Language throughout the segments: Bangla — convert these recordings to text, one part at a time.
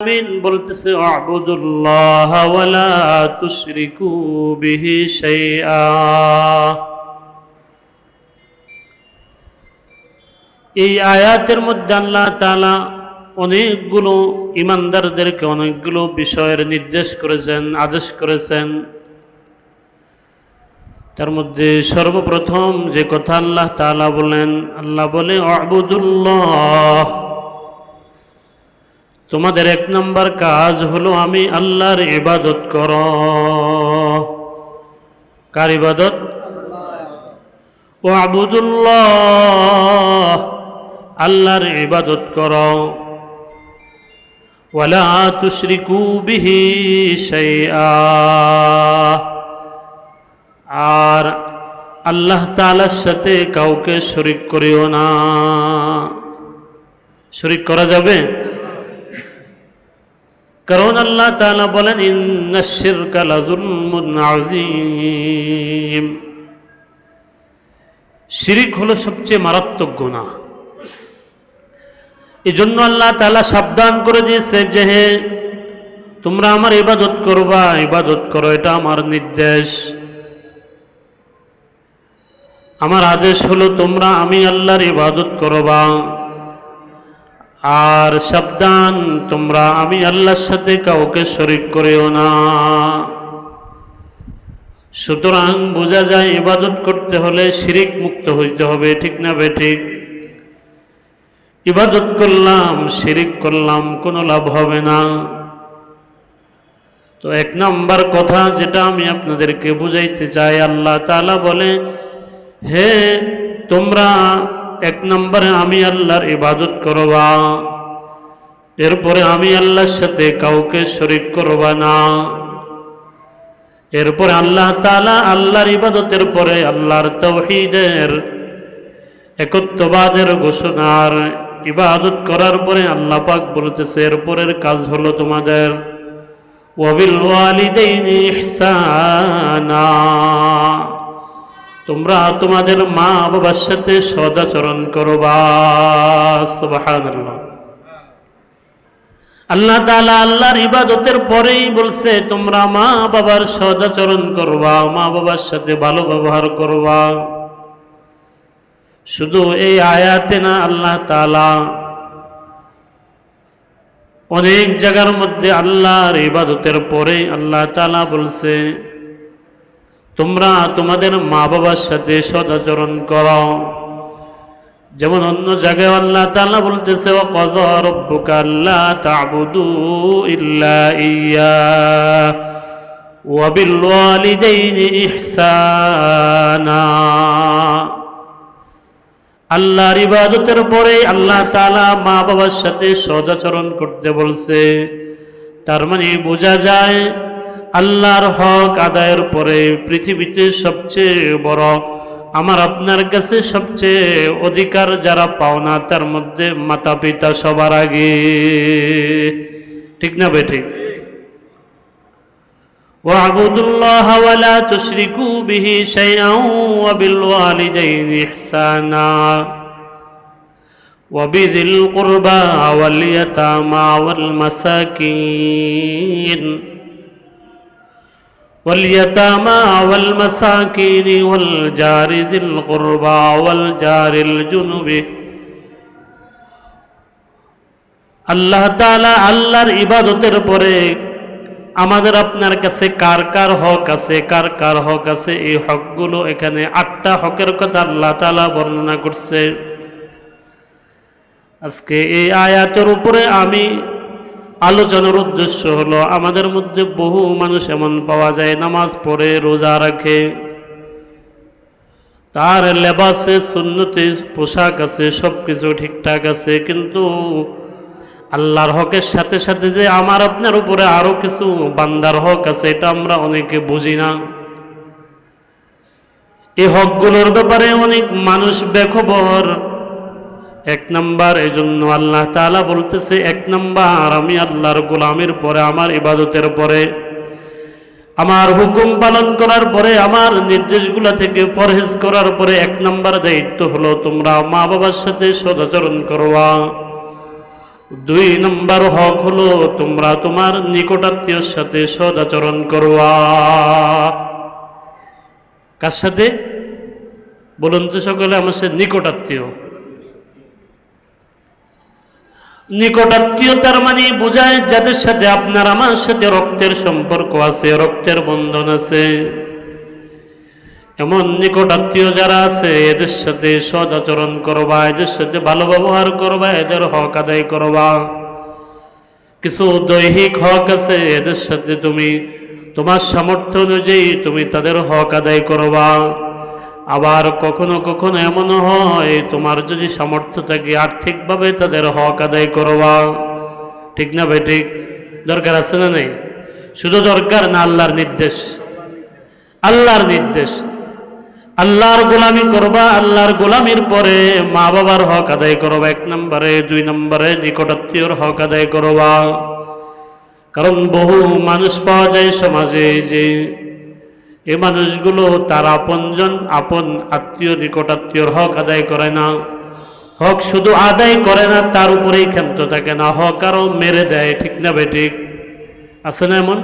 আমিন বলতেছে আ'বুদুল্লাহ ওয়া লা তুশরিকু বিহি শাইআ। এই আয়াতের মধ্যে আল্লাহ তাআলা অনেকগুলো ঈমানদারদেরকে অনেকগুলো বিষয়ের নির্দেশ করেছেন, আদেশ করেছেন। তার মধ্যে সর্বপ্রথম যে কথা আল্লাহ তাআলা বলেন, আল্লাহ বলে আ'বুদুল্লাহ, তোমাদের এক নম্বর কাজ হলো আমি আল্লাহর ইবাদত করো। কার ইবাদত? ওয়া'বুদুল্লাহ, আল্লাহর ইবাদত করো। ওয়ালা তুশরিকু বিহি শাইআ, আর আল্লাহ তাআলার সাথে কাউকে শরীক করিও না। শরীক করা যাবে? কারণ আল্লাহ তাআলা বলেন ইন্নাশ শিরকা লাযুলমুন আযীম, শিরক হলো সবচেয়ে মারাত্মক গুনাহ। এজন্য আল্লাহ তাআলা সাবধান করে দিয়েছে যে হে, তোমরা আমার ইবাদত করবা, ইবাদত করো, এটা আমার নির্দেশ, আমার আদেশ হলো তোমরা আমি আল্লাহর ইবাদত করবা। আর সাবধান, তোমরা আমি আল্লাহর সাথে কাউকে শরীক করিও না। সুতরাং বোঝা যায় ইবাদত করতে হলে শিরিক মুক্ত হইতে হবে, ঠিক না বেঠিক? ইবাদত করলাম শিরিক করলাম কোনো লাভ হবে না। তো এক নম্বর কথা যেটা আমি আপনাদেরকে বুঝাইতে চাই, আল্লাহ তাআলা বলে হে তোমরা এক নম্বরে আমি আল্লাহর ইবাদত করবা, এরপরে আমি আল্লাহর সাথে কাউকে শরীক করবা না। এরপরে আল্লাহ তাআলা আল্লাহর ইবাদতের পরে আল্লাহর তাওহীদের একত্ববাদের ঘোষণার ইবাদত করার পরে আল্লাহ পাক বলতেছে এরপরের কাজ হলো তোমাদের ওয়াবিল ওয়ালিদাইনি ইহসানা, তোমরা তোমাদের মা বাবার সাথে সদাচরণ করবা। সুবহানাল্লাহ। আল্লাহ তাআলা আল্লাহর ইবাদতের পরেই বলছে তোমরা মা বাবার সদাচরণ করবা, মা বাবার সাথে ভালো ব্যবহার করবা। শুধু এই আয়াতে না, আল্লাহ তাআলা অনেক জায়গার মধ্যে আল্লাহর ইবাদতের পরে আল্লাহ তাআলা বলছে তোমরা তোমাদের মা বাবার সাথে সদাচরণ করো। যেমন অন্য জায়গায় আল্লাহ তাআলা বলতেছে ওয়া কাযা রাব্বুকা আল্লা তা'বুদু ইল্লা ইয়্যাহু ওয়া বিল ওয়ালিদাইনি ইহসানা। আল্লাহর ইবাদতের পরে আল্লাহ তাআলা মা বাবার সাথে সদাচরণ করতে বলছে। তার মানে বোঝা যায় আল্লাহর হক আদায়ের পরে পৃথিবীতে সবচেয়ে বড়, আমার আপনার কাছে সবচেয়ে অধিকার যারা পাওনা, তার মধ্যে মাতা পিতা সবার আগে, ঠিক না বেঠিক? ওয়া'বুদুল্লাহ ওয়া লা তুশরিকু বিহি শাইআন ওয়া বিল ওয়ালিদাইনি ইহসানা ওয়া বিযিল কুরবা ওয়াল ইয়াতামা ওয়াল মাসাকিন واليتامى والمساكين والجار ذي القربى والجار الجنب। আল্লাহ তাআলা আল্লাহর ইবাদতের পরে আমাদের আপনার কাছে কার কার হক আছে, কার কার হক আছে, এই হকগুলো এখানে 8টা হকের কথা আল্লাহ তাআলা বর্ণনা করছে। আজকে এই আয়াতের উপরে আমি আলোচনার উদ্দেশ্য হলো আমাদের মধ্যে বহু মানুষ এমন পাওয়া যায় নামাজ পড়ে রোজা রাখে, তার লেবাসে সুন্নতে পোশাক আছে, সব কিছু ঠিকঠাক আছে, কিন্তু আল্লাহর হকের সাথে সাথে যে আমার আপনার উপরে আরো কিছু বান্দার হক আছে, এটা আমরা অনেকে বুঝি না। এই হকগুলোর ব্যাপারে অনেক মানুষ বেখবর। এক নাম্বার, এই জন্য আল্লাহ তাআলা বলতেছে এক নাম্বার আমি আল্লাহর গোলামের পরে, আমার ইবাদতের পরে, আমার হুকুম পালন করার পরে, আমার নির্দেশগুলো থেকে পরহেজ করার পরে এক নাম্বার দায়িত্ব হলো তোমরা মা বাবার সাথে সদাচরণ করবা। দুই নম্বর হক হলো তোমরা তোমার নিকটাত্মীয়র সাথে সদাচরণ করবা। কার সাথে বলুন তো সকলে? আমার সাথে নিকটাত্মীয়। নিকটাত্মীয়তার মানে বোঝায় যাদের সাথে আপনার আমার সাথে রক্তের সম্পর্ক আছে, রক্তের বন্ধন আছে। এমন নিকটাত্মীয় যারা আছে এদের সাথে সদাচরণ করবা, এদের সাথে ভালো ব্যবহার করবা, এদের হক আদায় করবা। কিছু দৈহিক হক আছে, এদের সাথে তুমি তোমার সামর্থ্য অনুযায়ী তুমি তাদের হক আদায় করবা। আবার কখনো কখনো এমন হয় তোমার যদি সামর্থ্য থাকে আর্থিকভাবে তাদের হক আদায় করবা। ঠিক না ভাই? ঠিক। দরকার আছে না নেই? শুধু দরকার না, আল্লাহর নির্দেশ। আল্লাহর নির্দেশ। আল্লাহর গোলামি করবা, আল্লাহর গোলামির পরে মা বাবার হক আদায় করবা 1 নম্বরে। 2 নম্বরে নিকটাত্মীয়র হক আদায় করবা। কারণ বহু মানুষ পাওয়া যায় সমাজে যে এই মানুষগুলো তার আপনজন, আপন আত্মীয়, নিকটাত্মীয়র হক আদায় করে না। হক শুধু আদায় করে না, তার উপরেই ক্ষান্ত থাকে না, হক আরও মেরে দেয়। ঠিক না ভাই? ঠিক আছে না এমন?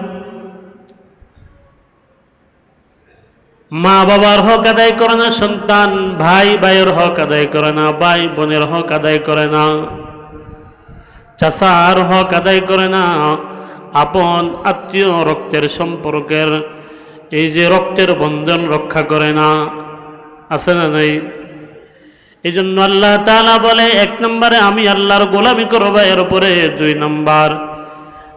মা বাবার হক আদায় করে না সন্তান, ভাই ভাইয়ের হক আদায় করে না, ভাই বোনের হক আদায় করে না, চাচার হক আদায় করে না, আপন আত্মীয় রক্তের সম্পর্কের এই যে রক্তের বন্ধন রক্ষা করে না। আছে না নাই? এই জন্য আল্লাহ তাআলা বলে 1 নম্বরে আমি আল্লাহর গোলামি করবা, এর উপরে 2 নম্বর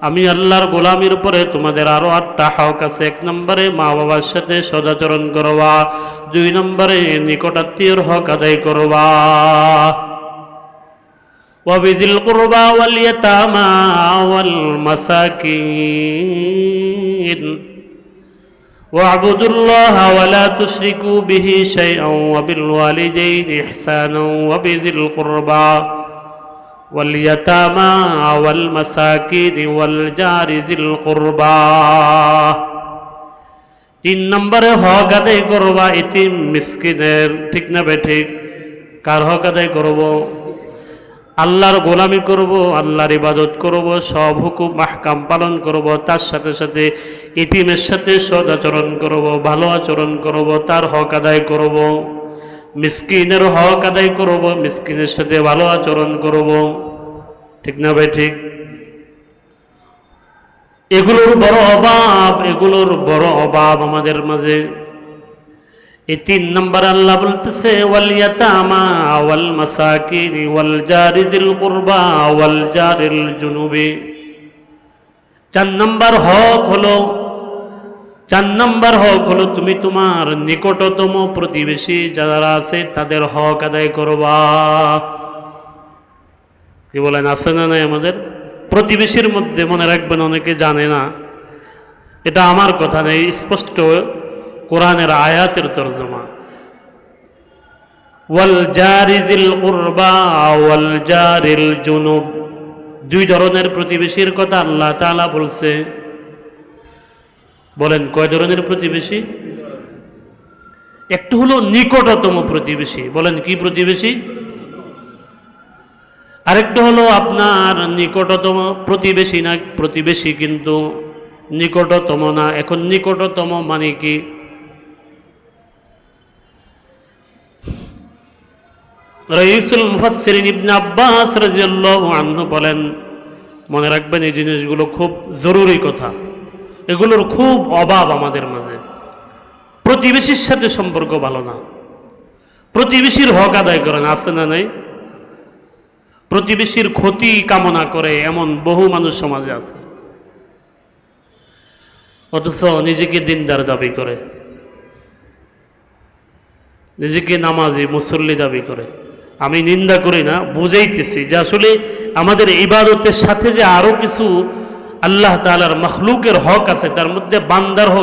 আমি আল্লাহর গোলামির উপরে তোমাদের আরো 8টা হক আছে। 1 নম্বরে মা বাবার সাথে সদাচরণ করবা, 2 নম্বরে নিকটাত্মীয়র হক আদায় করবা। ওয়াবিজিল কুরবা ওয়াল ইয়াতামা ওয়াল মাসাকিন ওয়া'বুদুল্লাহা ওয়া লা তুশরিকু বিহি শাইআন ওয়া বিল ওয়ালিদাইনি ইহসানান ওয়াবিজিল কুরবা واليتامى والمساكين والجار ذي القربى। 3 নম্বরে হক আদায় করবা এতিম মিসকিনের। ঠিক না বে? ঠিক। কার হক আদায় করব? আল্লাহর গোলামি করব, আল্লাহর ইবাদত করব, সব হুকুম আহকাম পালন করব, তার সাথে সাথে এতিমের সাথে সদাচরণ করব, ভালো আচরণ করব, তার হক আদায় করব। মিসকিনের হক আদায় করব, মিসকিনের সাথে ভালো আচরণ করব। ঠিক না ভাই? ঠিক। এগুলোর বড় অভাব, এগুলোর বড় অভাব আমাদের মাঝে। এই 3 নম্বর আল্লাহ বলতেছে ওয়াল ইয়াতামা ওয়াল মাসাকিন ওয়াল জারি যিল কুরবা ওয়াল জারিল জুনুবি। 4 নম্বর হক হলো 4 নম্বর হক হলো তুমি তোমার নিকটতম প্রতিবেশী যারা আছে তাদের হক আদায় করবা। কি বলেন? আছে না নাই? আমাদের প্রতিবেশীর মধ্যে মনে রাখবেন, অনেকে জানে না, এটা আমার কথা নেই, স্পষ্ট কোরআনের আয়াতের তরজমা। ওয়াল জারি যিল কুরবা ওয়াল জারিল জুনুব, 2 ধরনের প্রতিবেশীর কথা আল্লাহ তাআলা বলছে। বলেন কয় ধরনের প্রতিবেশী? একটু হলো নিকটতম প্রতিবেশী। বলেন কি প্রতিবেশী? আরেকটা হলো আপনার নিকটতম প্রতিবেশী না, প্রতিবেশী কিন্তু নিকটতম না। এখন নিকটতম মানে কি? রাইসুল মুফাসসিরিন ইবনে আব্বাস রাদিয়াল্লাহু আনহু বলেন, মনে রাখবেন এই জিনিসগুলো খুব জরুরি কথা, এগুলোর খুব অভাব আমাদের মাঝে। প্রতিবেশীর সাথে সম্পর্ক ভালো না, প্রতিবেশীর হক আদায় করে না। আছে না নাই? প্রতিবেশীর ক্ষতি কামনা করে এমন বহু মানুষ সমাজে আছে, অথচ নিজেকে দিনদার দাবি করে, নিজেকে নামাজি মুসল্লি দাবি করে। আমি নিন্দা করি না, বুঝাইতেছি যে আসলে আমাদের ইবাদতের সাথে যে আরো কিছু আল্লাহ তাআলার মাখলুকের হক আছে, তার মধ্যে বান্দার হক